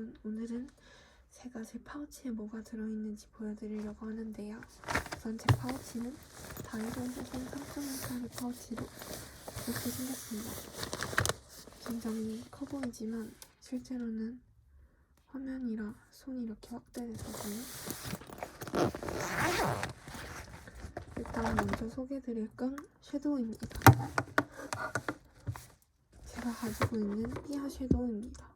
여러분, 오늘은 제가 제 파우치에 뭐가 들어있는지 보여드리려고 하는데요. 우선 제 파우치는 다이소에서 산 3.1짜리 파우치로 이렇게 생겼습니다. 굉장히 커 보이지만 실제로는 화면이라 손이 이렇게 확대돼서 보여요. 일단 먼저 소개해드릴 건 섀도우입니다. 제가 가지고 있는 삐아 섀도우입니다.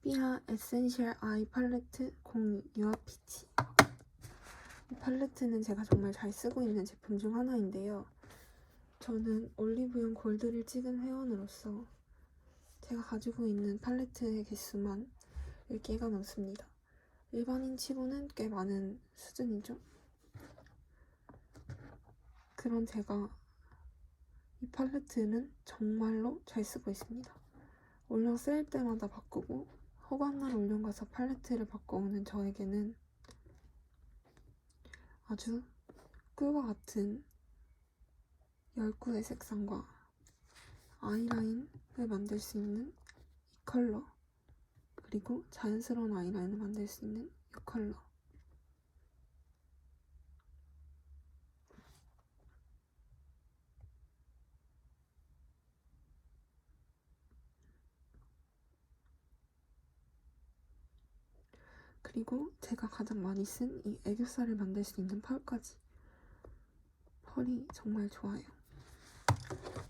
삐아 에센셜 아이 팔레트 02 유아피치. 이 팔레트는 제가 정말 잘 쓰고 있는 제품 중 하나인데요. 저는 올리브영 골드를 찍은 회원으로서 제가 가지고 있는 팔레트의 개수만 10개가 넘습니다. 일반인 치고는 꽤 많은 수준이죠. 그런 제가 이 팔레트는 정말로 잘 쓰고 있습니다. 올영 세일 때마다 바꾸고 허가날 올영 가서 팔레트를 바꿔오는 저에게는 아주 꿀과 같은 10구의 색상과 아이라인을 만들 수 있는 이 컬러, 그리고 자연스러운 아이라인을 만들 수 있는 이 컬러, 그리고 제가 가장 많이 쓴 이 애교살을 만들 수 있는 펄까지. 펄이 정말 좋아요.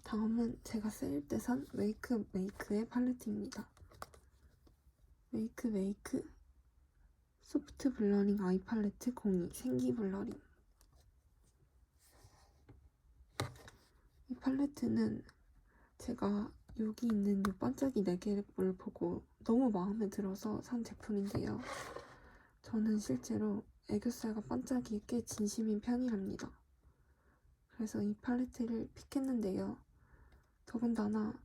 다음은 제가 세일 때 산 메이크의 팔레트입니다. 메이크 소프트 블러링 아이 팔레트 02 생기 블러링. 이 팔레트는 제가 여기 있는 이 반짝이 4개를 보고 너무 마음에 들어서 산 제품인데요. 저는 실제로 애교살과 반짝이에 꽤 진심인 편이랍니다. 그래서 이 팔레트를 픽했는데요. 더군다나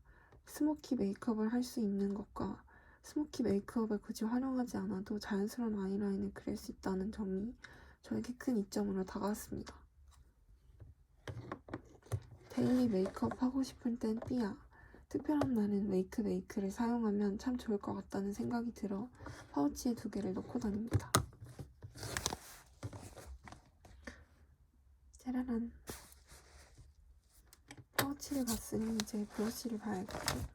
스모키 메이크업을 할 수 있는 것과 스모키 메이크업을 굳이 활용하지 않아도 자연스러운 아이라인을 그릴 수 있다는 점이 저에게 큰 이점으로 다가왔습니다. 데일리 메이크업 하고 싶을 땐 삐아, 특별한 날은 메이크를 사용하면 참 좋을 것 같다는 생각이 들어 파우치에 2개를 넣고 다닙니다. 짜라란. 파우치를 봤으니 이제 브러쉬를 봐야겠죠.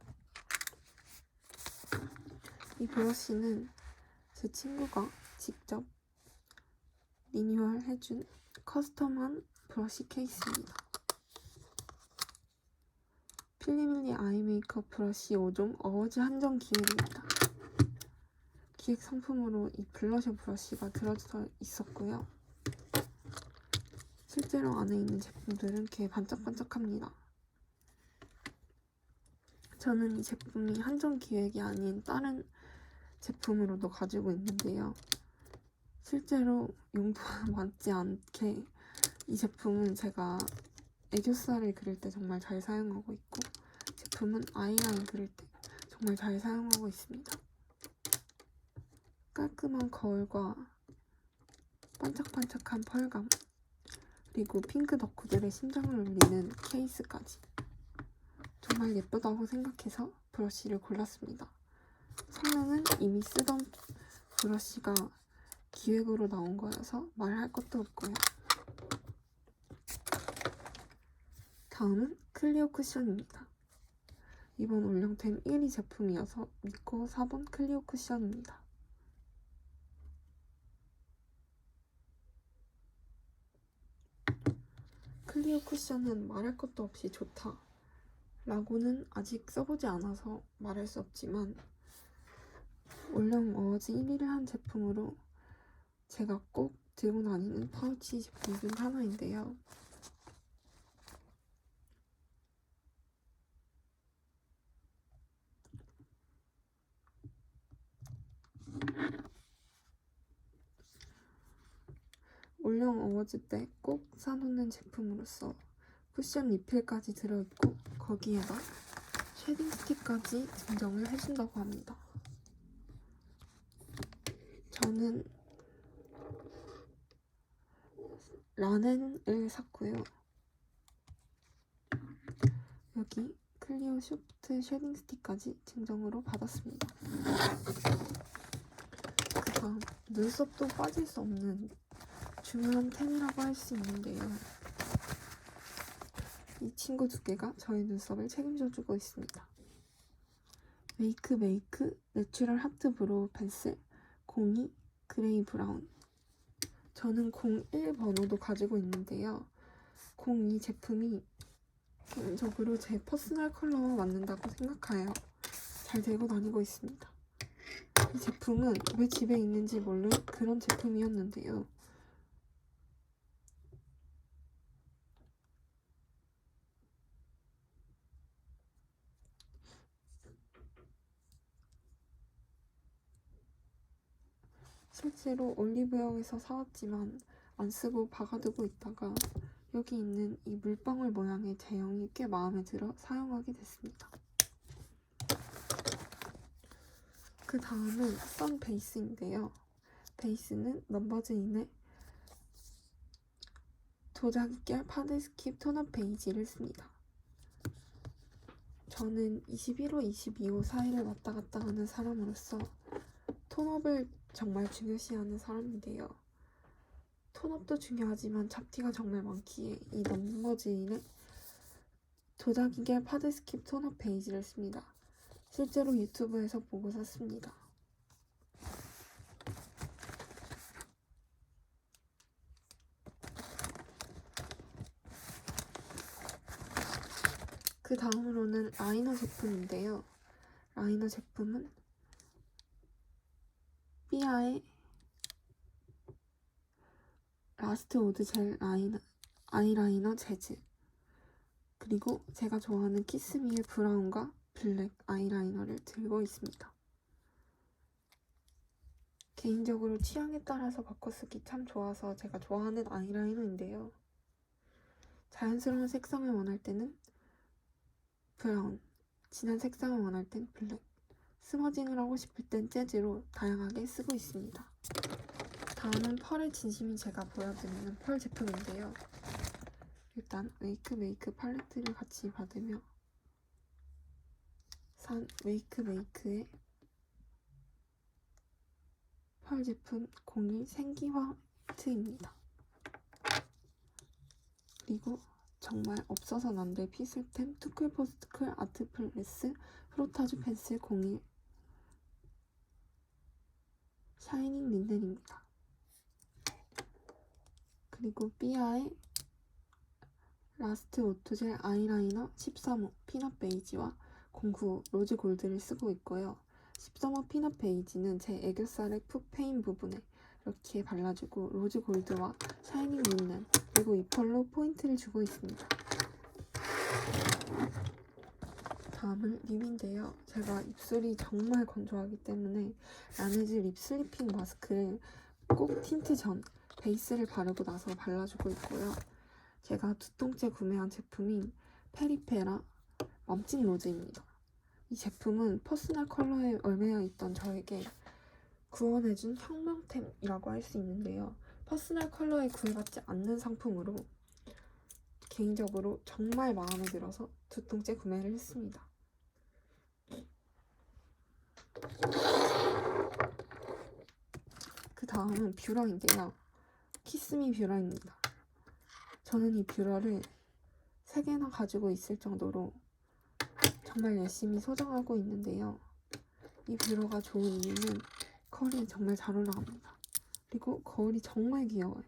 이 브러쉬는 제 친구가 직접 리뉴얼 해준 커스텀한 브러쉬 케이스입니다. 필리밀리 아이 메이크업 브러쉬 5종 어워즈 한정 기획입니다. 기획 상품으로 이 블러셔 브러쉬가 들어져 있었고요. 실제로 안에 있는 제품들은 꽤 반짝반짝합니다. 저는 이 제품이 한정 기획이 아닌 다른 제품으로도 가지고 있는데요. 실제로 용도가 맞지 않게 이 제품은 제가 애교살을 그릴 때 정말 잘 사용하고 있고, 제품은 아이라인 그릴 때 정말 잘 사용하고 있습니다. 깔끔한 거울과 반짝반짝한 펄감, 그리고 핑크 덕후들의 심장을 울리는 케이스까지 정말 예쁘다고 생각해서 브러쉬를 골랐습니다. 성능은 이미 쓰던 브러쉬가 기획으로 나온 거여서 말할 것도 없고요. 다음은 클리오 쿠션입니다. 이번 올영템 1위 제품이어서 믿고 사본 클리오 쿠션입니다. 클리오 쿠션은 말할 것도 없이 좋다 라고는 아직 써보지 않아서 말할 수 없지만, 올영 어워즈 1위를 한 제품으로 제가 꼭 들고 다니는 파우치 제품 중 하나인데요. 올영 어워즈 때 꼭 사놓는 제품으로서 쿠션 리필까지 들어있고, 거기에다 쉐딩 스틱까지 증정을 해준다고 합니다. 저는 라넨을 샀고요. 여기 클리어 소프트 쉐딩 스틱까지 증정으로 받았습니다. 그 다음 눈썹도 빠질 수 없는 중요한 템이라고 할 수 있는데요. 이 친구 두 개가 저의 눈썹을 책임져주고 있습니다. 메이크 내추럴 하트 브로우 펜슬 02 그레이 브라운. 저는 01 번호도 가지고 있는데요. 02 제품이 개인적으로 제 퍼스널 컬러와 맞는다고 생각해요. 잘 들고 다니고 있습니다. 이 제품은 왜 집에 있는지 모를 그런 제품이었는데요. 실제로 올리브영에서 사왔지만 안 쓰고 박아두고 있다가 여기 있는 이 물방울 모양의 제형이 꽤 마음에 들어 사용하게 됐습니다. 그 다음은 선 베이스인데요. 베이스는 넘버즈인의 도자기 결 파드 스킵 톤업 베이지를 씁니다. 저는 21호, 22호 사이를 왔다 갔다 하는 사람으로서 톤업을 정말 중요시하는 사람인데요. 톤업도 중요하지만 잡티가 정말 많기에 이 넘버즈인의 도자기 결 파드 스킵 톤업 베이지를 씁니다. 실제로 유튜브에서 보고 샀습니다. 그 다음으로는 라이너 제품인데요. 라이너 제품은 삐아의 라스트 오드 젤 아이라이너 재즈, 그리고 제가 좋아하는 키스미의 브라운과 블랙 아이라이너를 들고 있습니다. 개인적으로 취향에 따라서 바꿔쓰기 참 좋아서 제가 좋아하는 아이라이너인데요. 자연스러운 색상을 원할 때는 브라운, 진한 색상을 원할 땐 블랙, 스머징을 하고 싶을 땐 재즈로 다양하게 쓰고 있습니다. 다음은 펄의 진심인 제가 보여드리는 펄 제품인데요. 일단 웨이크 팔레트를 같이 받으며 산 웨이크의 펄 제품 01 생기화트입니다. 그리고 정말 없어서는 안 될 필수템 투쿨포스트쿨 아트플레스 프로타주 펜슬 01 샤이닝 린넨입니다. 그리고 삐아의 라스트 오토젤 아이라이너 13호 피넛 베이지와 09 로즈 골드를 쓰고 있고요. 13호 피넛 베이지는 제 애교살의 푹 패인 부분에 이렇게 발라주고 로즈 골드와 샤이닝 린넨 그리고 이 펄로 포인트를 주고 있습니다. 다음은 립인데요. 제가 입술이 정말 건조하기 때문에 라네즈 립 슬리핑 마스크를 꼭 틴트 전 베이스를 바르고 나서 발라주고 있고요. 제가 두통째 구매한 제품인 페리페라 맘찐 로즈입니다. 이 제품은 퍼스널 컬러에 얽매여 있던 저에게 구원해준 혁명템이라고 할 수 있는데요. 퍼스널 컬러에 구애받지 않는 상품으로 개인적으로 정말 마음에 들어서 두통째 구매를 했습니다. 그 다음은 뷰러인데요. 키스미 뷰러입니다. 저는 이 뷰러를 3개나 가지고 있을 정도로 정말 열심히 소장하고 있는데요. 이 뷰러가 좋은 이유는 컬이 정말 잘 올라갑니다. 그리고 거울이 정말 귀여워요.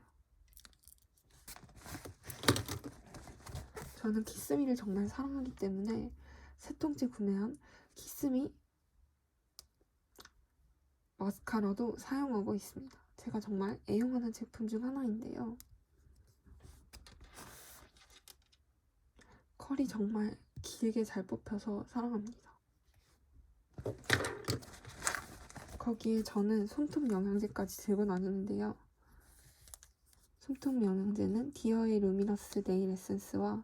저는 키스미를 정말 사랑하기 때문에 3통째 구매한 키스미 마스카라도 사용하고 있습니다. 제가 정말 애용하는 제품 중 하나인데요. 컬이 정말 길게 잘 뽑혀서 사랑합니다. 거기에 저는 손톱 영양제까지 들고 다니는데요. 손톱 영양제는 디어의 루미너스 네일 에센스와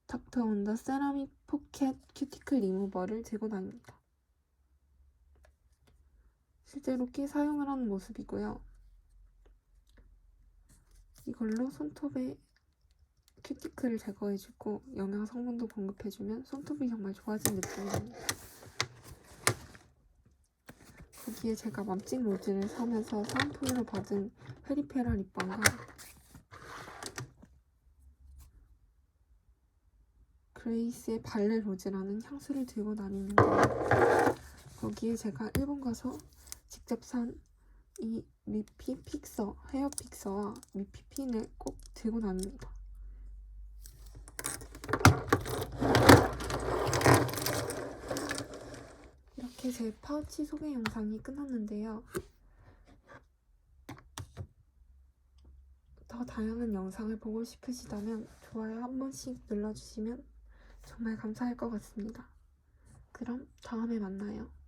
닥터 온더 세라믹 포켓 큐티클 리무버를 들고 다닙니다. 실제로 꽤 사용을 하는 모습이고요. 이걸로 손톱에 큐티클을 제거해주고 영양 성분도 공급해주면 손톱이 정말 좋아진 느낌입니다. 거기에 제가 맘찍 로즈를 사면서 사은품으로 받은 페리페라 립밤과 그레이스의 발레 로즈라는 향수를 들고 다니는데요. 거기에 제가 일본 가서 직접 산 이 미피 픽서, 헤어 픽서와 미피 핀을 꼭 들고 다닙니다. 이렇게 제 파우치 소개 영상이 끝났는데요. 더 다양한 영상을 보고 싶으시다면 좋아요 한 번씩 눌러주시면 정말 감사할 것 같습니다. 그럼 다음에 만나요.